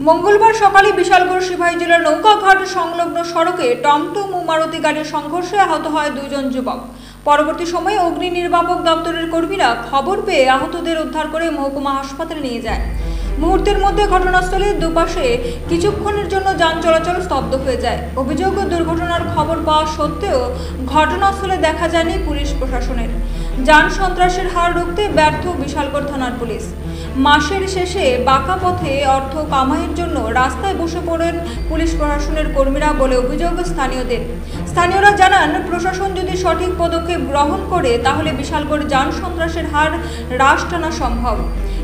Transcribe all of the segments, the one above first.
মঙ্গলবার সকালে বিশালগড় সিপাহী জেলার নৌকাঘাট সংলগ্ন সড়কে টমটম ও মারুতি গাড়ির সংঘর্ষে আহত হয় দুজন যুবক। পরবর্তী সময়ে অগ্নি নির্বাপক দপ্তরের কর্মীরা খবর পেয়ে আহতদের উদ্ধার করে মহকুমা হাসপাতালে নিয়ে যায়। মুহূর্তের মধ্যে ঘটনাস্থলের দুপাশে কিছুক্ষণের জন্য যান চলাচল স্তব্ধ হয়ে যায়। অভিযোগ, দুর্ঘটনার খবর পাওয়া সত্ত্বেও ঘটনাস্থলে দেখা যায়নি পুলিশ প্রশাসনের। যান সন্ত্রাসের হার রুখতে ব্যর্থ বিশালগড় থানার পুলিশ। মাসের শেষে বাঁকা পথে অর্থ কামাইয়ের জন্য রাস্তায় বসে পড়েন পুলিশ প্রশাসনের কর্মীরা বলে অভিযোগ স্থানীয়দের। স্থানীয়রা জানান, প্রশাসন যদি সঠিক পদক্ষেপ গ্রহণ করে তাহলে বিশালগড় যান সন্ত্রাসের হার হ্রাস টানা সম্ভব।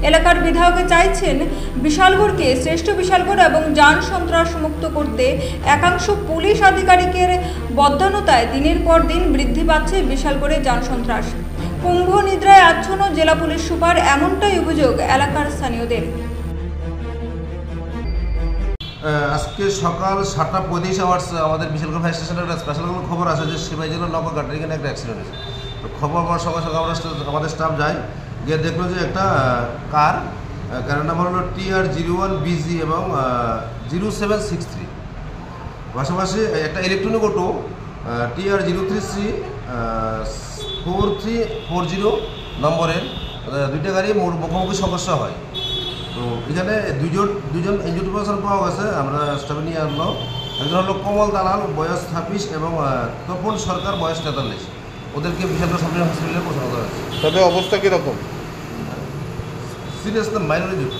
এলাকার বিধায়ক চাইছেন বিশালগড়কে শ্রেষ্ঠ বিশালগড় এবং যান সন্ত্রাস মুক্ত করতে। একাংশ পুলিশ আধিকারিকের বদান্যতায় দিনের পর দিন বৃদ্ধি পাচ্ছে বিশালগড়ে যান সন্ত্রাস। কুম্ভ নিদ্রায় আচ্ছন্ন জেলা পুলিশ সুপার, এমনটাই অভিযোগ এলাকার স্থানীয়দের। আজকে সকাল 7:35 আমাদের বিশালগড় ফায়ার স্টেশনের একটা স্পেশাল খবর আছে যে সিপাহী জেলার নৌকাঘাটের এখানে একটা অ্যাক্সিডেন্ট হয়েছে। তো খবর পাওয়ার সঙ্গে সঙ্গে আমাদের স্টাফ যায়, গিয়ে দেখলো যে একটা কারের নাম্বার হলো TR01BG এবং 0763। পাশাপাশি একটা ইলেকট্রনিক অটো TR033 4340 নম্বরের দুইটা গাড়ি মুখোমুখি সংঘর্ষ হয়। তো এখানে দুজন ইনজুরি পারসন পাওয়া গেছে, আমরা স্টাফে নিয়ে আনলো। একজন হলো কমল দালাল, বয়স 26, এবং তপন সরকার, বয়স 43। ওদেরকে বিশালগড় সাবডিভিশন হসপিটালে পৌঁছানো হয়েছে। তাদের অবস্থা কীরকম? সিরিয়াস না মাইনর ইনজুরি।